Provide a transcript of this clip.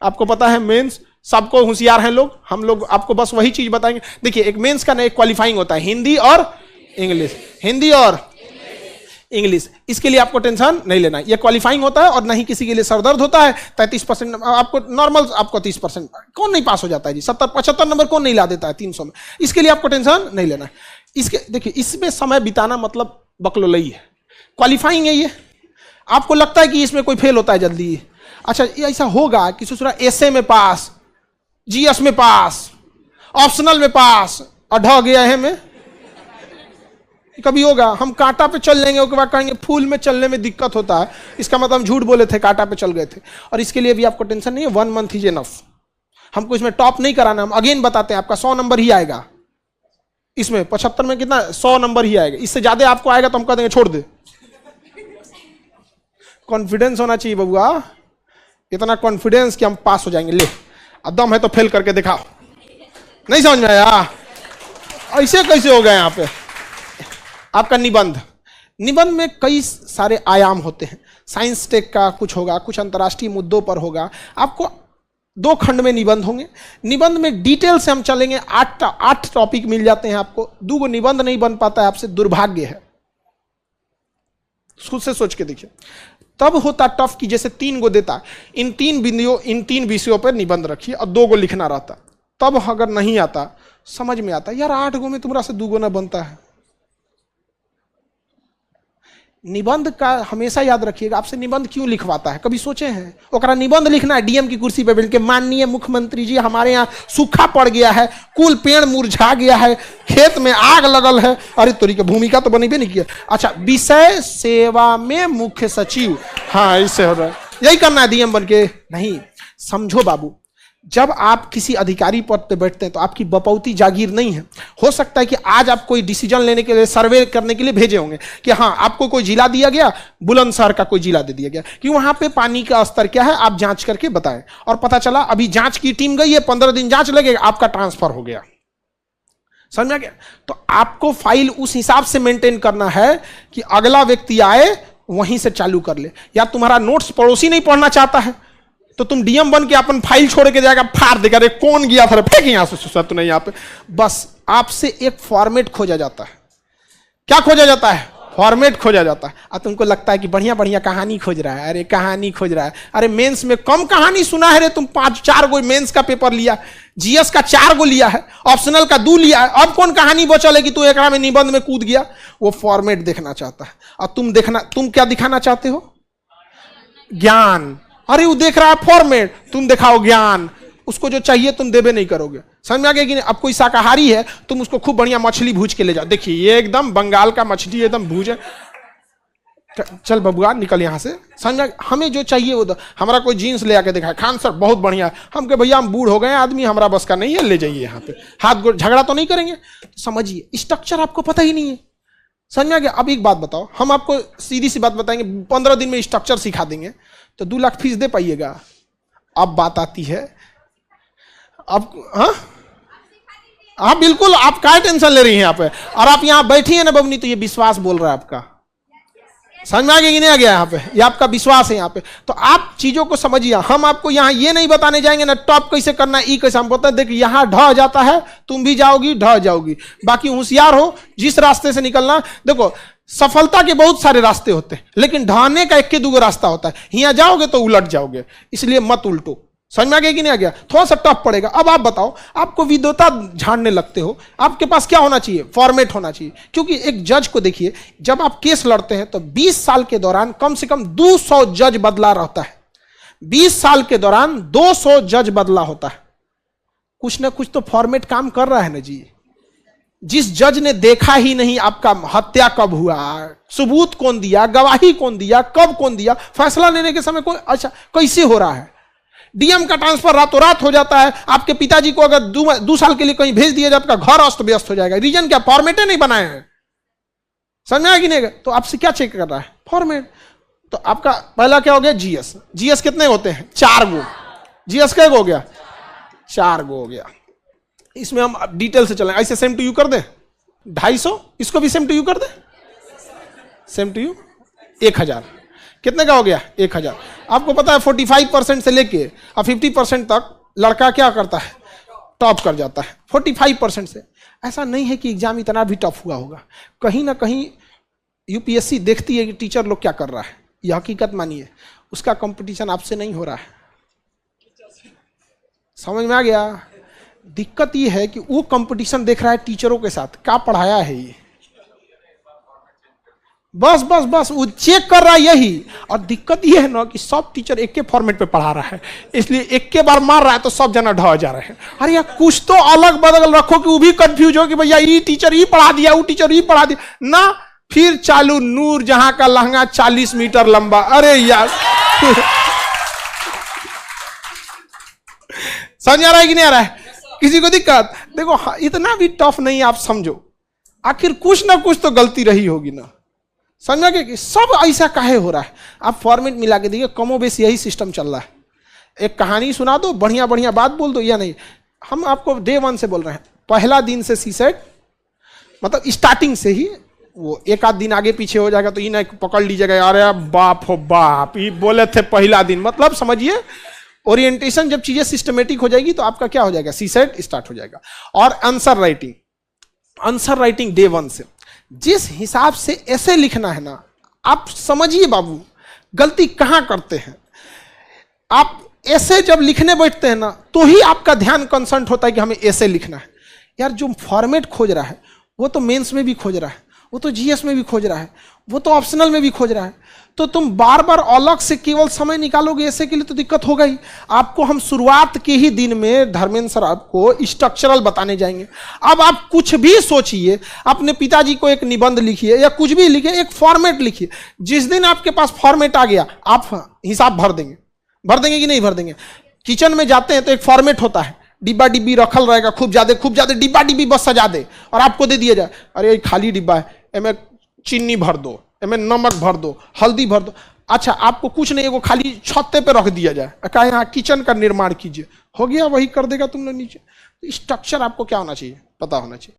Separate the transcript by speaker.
Speaker 1: आपको पता है मेंस, सबको होशियार हैं लोग, हम लोग आपको बस वही चीज बताएंगे। देखिए एक मेंस का ना एक क्वालिफाइंग होता है हिंदी और इंग्लिश, हिंदी और इंग्लिश, इसके लिए आपको टेंशन नहीं लेना, ये क्वालिफाइंग होता है और नहीं किसी के लिए सरदर्द होता है। 33% आपको नॉर्मल, आपको 30%, कौन नहीं पास हो जाता है जी, 70-75 नंबर कौन नहीं ला देता है 300 में, इसके लिए आपको टेंशन नहीं लेना है। इसके देखिए इसमें समय बिताना मतलब बकलोलई है, क्वालिफाइंग है ये। आपको लगता है कि इसमें कोई फेल होता है जल्दी, अच्छा ये ऐसा होगा कि ससुरा एसए में पास, जीएस में पास, ऑप्शनल में पास और ढह गया है में कभी होगा। हम कांटा पे चल लेंगे, उसके बाद कहेंगे फूल में चलने में दिक्कत होता है, इसका मतलब हम झूठ बोले थे, कांटा पे चल गए थे। और इसके लिए भी आपको टेंशन नहीं है, 1 मंथ इज एनफ। हमको इसमें टॉप नहीं कराना, हम अगेन बताते हैं आपका 100 नंबर ही आएगा, इसमें 75 में कितना 100 नंबर ही आएगा, इससे ज्यादा आपको आएगा तो हम कह देंगे छोड़ दे। कॉन्फिडेंस होना चाहिए बबुआ, इतना कॉन्फिडेंस कि हम पास हो जाएंगे। ले दम है तो फेल करके दिखाओ, नहीं समझ में आया, ऐसे कैसे हो गए यहाँ पे। आपका निबंध, निबंध में कई सारे आयाम होते हैं, साइंस टेक का कुछ होगा, कुछ अंतर्राष्ट्रीय मुद्दों पर होगा। आपको 2 खंड में निबंध होंगे, निबंध में डिटेल से हम चलेंगे, 8 टॉपिक मिल जाते हैं आपको। 2 निबंध नहीं बन पाता है आपसे, दुर्भाग्य है, खुद से सोच के देखिए। तब होता टफ कि जैसे 3 गो देता, इन 3 विषयों पर निबंध रखिए और 2 गो लिखना रहता, तब अगर नहीं आता समझ में आता यार 8 गो में तुम्हारा से 2 गो ना बनता है। निबंध का हमेशा याद रखिएगा, आपसे निबंध क्यों लिखवाता है, कभी सोचे हैं? ओकरा निबंध लिखना है डीएम की कुर्सी पे बैठ के, माननीय मुख्यमंत्री जी हमारे यहाँ सूखा पड़ गया है, कुल पेड़ मुरझा गया है, खेत में आग लगल है। अरे तोरी की भूमिका तो बनी भी नहीं किया। अच्छा, विषय सेवा में मुख्य सचिव, हाँ इससे हो रहा है, यही करना है डीएम बन के? नहीं, समझो बाबू, जब आप किसी अधिकारी पद पे बैठते हैं तो आपकी बपौती जागीर नहीं है। हो सकता है कि आज आप कोई डिसीजन लेने के लिए, सर्वे करने के लिए भेजे होंगे कि हाँ आपको कोई जिला दिया गया, बुलंदशहर का कोई जिला दे दिया गया कि वहां पे पानी का स्तर क्या है, आप जांच करके बताएं। और पता चला अभी जांच की टीम गई है, 15 दिन जांच लगेगा, आपका ट्रांसफर हो गया। समझ में गया? तो आपको फाइल उस हिसाब से मेंटेन करना है कि अगला व्यक्ति आए वहीं से चालू कर ले। या तुम्हारा नोट्स पड़ोसी नहीं पढ़ना चाहता है तो तुम डीएम बन के अपन फाइल छोड़ के जाएगा, फाड़ देगा, अरे कौन गया था, फेंक यहां से, सुसर तो नहीं यहाँ पे। बस आपसे एक फॉर्मेट खोजा जाता है। क्या खोजा जाता है? फॉर्मेट खोजा जाता है। और तुमको लगता है कि बढ़िया बढ़िया कहानी खोज रहा है, अरे कहानी खोज रहा है, अरे मेंस में कम कहानी सुना है रे, तुम 5-4 गो मेंस का पेपर लिया, जीएस का 4 गो लिया है, ऑप्शनल का 2 लिया है, अब कौन कहानी बचल है कि तू एक में निबंध में कूद गया? वो फॉर्मेट देखना चाहता है। और तुम क्या दिखाना चाहते हो? ज्ञान। अरे वो देख रहा है फॉर्मेट, तुम दिखाओ ज्ञान, उसको जो चाहिए तुम देबे नहीं करोगे। समझ में आ गया कि नहीं? अब कोई शाकाहारी है, तुम उसको खूब बढ़िया मछली भूज के ले जाओ, देखिए ये एकदम बंगाल का मछली एकदम भूजे, चल बबुआ निकल यहां से। समझ, हमें जो चाहिए वो हमारा कोई जीन्स ले आके दिखाए, खान सर बहुत बढ़िया, हम कहे भैया हम बूढ़ हो गए आदमी, हमारा बस का नहीं है, ले जाइए यहाँ पे, हाथ गोड़ झगड़ा तो नहीं करेंगे। तो समझिए स्ट्रक्चर आपको पता ही नहीं है। समझ में आ गया? अब एक बात बताओ, हम आपको सीधी सी बात बताएंगे, 15 दिन में स्ट्रक्चर सिखा देंगे तो 2 लाख फीस दे पाइएगा? अब बात आती है, अब हाँ बिल्कुल, आप क्या टेंशन ले रही हैं यहाँ पे, और आप यहाँ बैठी है ना बबनी, तो ये विश्वास बोल रहा है आपका। समझ में आ गया कि नहीं आ गया? यहाँ पे ये आपका विश्वास है यहाँ पे। तो आप चीजों को समझिए, हम आपको यहाँ ये नहीं बताने जाएंगे ना टॉप कैसे करना, ई कैसे, हम बताते देखिए यहाँ ढह जाता है, तुम भी जाओगी ढह जाओगी, बाकी होशियार हो जिस रास्ते से निकलना। देखो सफलता के बहुत सारे रास्ते होते हैं, लेकिन ढहने का 1-2 रास्ता होता है, यहाँ जाओगे तो उलट जाओगे, इसलिए मत उल्टो। समझ में आ गया कि नहीं आ गया? थोड़ा सा टफ पड़ेगा। अब आप बताओ, आपको विद्वता झाड़ने लगते हो, आपके पास क्या होना चाहिए? फॉर्मेट होना चाहिए। क्योंकि एक जज को देखिए, जब आप केस लड़ते हैं तो 20 साल के दौरान कम से कम 200 जज बदला रहता है। 20 साल के दौरान 200 जज बदला होता है। कुछ ना कुछ तो फॉर्मेट काम कर रहा है ना जी। जिस जज ने देखा ही नहीं आपका हत्या कब हुआ, सबूत कौन दिया, गवाही कौन दिया, कब कौन दिया, फैसला लेने के समय कौन, अच्छा कैसे हो रहा है? डीएम का ट्रांसफर रातों रात हो जाता है। आपके पिताजी को अगर 2 साल के लिए कहीं भेज दिया जाए, आपका घर अस्त व्यस्त हो जाएगा। रीजन क्या? फॉर्मेटे नहीं बनाए हैं। समझ में आया कि नहीं? तो आपसे क्या चेक कर रहा है? फॉर्मेट। तो आपका पहला क्या हो गया? जीएस। जीएस कितने होते हैं? 4 गो। जीएस क्या हो गया? 4 गो हो गया। इसमें हम डिटेल से चलें। ऐसे सेम टू यू कर दे 250, इसको भी सेम टू यू कर दे, सेम टू यू 1000। कितने का हो गया 1000। आपको पता है 45% से लेके और 50% तक लड़का क्या करता है, टॉप कर जाता है 45% से। ऐसा नहीं है कि एग्जाम इतना भी टफ हुआ होगा, कहीं ना कहीं यूपीएससी देखती है कि टीचर लोग क्या कर रहा है, यह हकीकत मानिए। उसका कंपटीशन आपसे नहीं हो रहा है, समझ में आ गया। दिक्कत यह है कि वो कंपटीशन देख रहा है टीचरों के साथ, क्या पढ़ाया है ये, बस बस बस वो चेक कर रहा है यही। और दिक्कत ये है ना कि सब टीचर एक के फॉर्मेट पे पढ़ा रहा है, इसलिए एक के बार मार रहा है तो सब जना ढह जा रहे हैं। अरे यार कुछ तो अलग बदल रखो कि वो भी कंफ्यूज हो कि भैया ये टीचर ये पढ़ा दिया, वो टीचर ये पढ़ा दिया ना। फिर चालू नूर जहां का लहंगा 40 मीटर लंबा। अरे यार समझ आ रहा है कि नहीं आ रहा है किसी को दिक्कत? देखो इतना भी टफ नहीं, आप समझो आखिर कुछ ना कुछ तो गलती रही होगी ना। समझ गए कि सब ऐसा काहे हो रहा है? आप फॉर्मेट मिला के देखिए, कमो बेस यही सिस्टम चल रहा है। एक कहानी सुना दो, बढ़िया बढ़िया बात बोल दो, या नहीं। हम आपको डे 1 से बोल रहे हैं, पहला दिन से सीसेट मतलब स्टार्टिंग से ही वो एक आध दिन आगे पीछे हो जाएगा तो ये ना पकड़ लीजिएगा, अरे बाप हो बाप ये बोले थे पहला दिन। मतलब समझिए ओरिएंटेशन जब चीजें सिस्टमेटिक हो जाएगी तो आपका क्या हो जाएगा, सीसेट स्टार्ट हो जाएगा। और आंसर राइटिंग डे 1 से जिस हिसाब से ऐसे लिखना है ना, आप समझिए बाबू गलती कहां करते हैं। आप ऐसे जब लिखने बैठते हैं ना तो ही आपका ध्यान कंसंट होता है कि हमें ऐसे लिखना है। यार जो फॉर्मेट खोज रहा है वो तो मेंस में भी खोज रहा है, वो तो जीएस में भी खोज रहा है, वो तो ऑप्शनल में भी खोज रहा है। तो तुम बार बार अलग से केवल समय निकालोगे ऐसे के लिए तो दिक्कत होगा ही। आपको हम शुरुआत के ही दिन में धर्मेंद्र सर आपको स्ट्रक्चरल बताने जाएंगे। अब आप कुछ भी सोचिए, अपने पिताजी को एक निबंध लिखिए या कुछ भी लिखिए, एक फॉर्मेट लिखिए। जिस दिन आपके पास फॉर्मेट आ गया आप हिसाब भर देंगे कि नहीं भर देंगे। किचन में जाते हैं तो एक फॉर्मेट होता है, डिब्बा डिब्बी रखल रहेगा, खूब ज्यादा डिब्बा डिब्बी बस सजा दे और आपको दे दिया जाए, अरे ये खाली डिब्बा है, एमे चीनी भर दो, एमे नमक भर दो, हल्दी भर दो। अच्छा आपको कुछ नहीं, वो खाली छत्ते पे रख दिया जाए, कहा यहाँ किचन का निर्माण कीजिए, हो गया, वही कर देगा तुम लोग नीचे। स्ट्रक्चर आपको क्या होना चाहिए, पता होना चाहिए।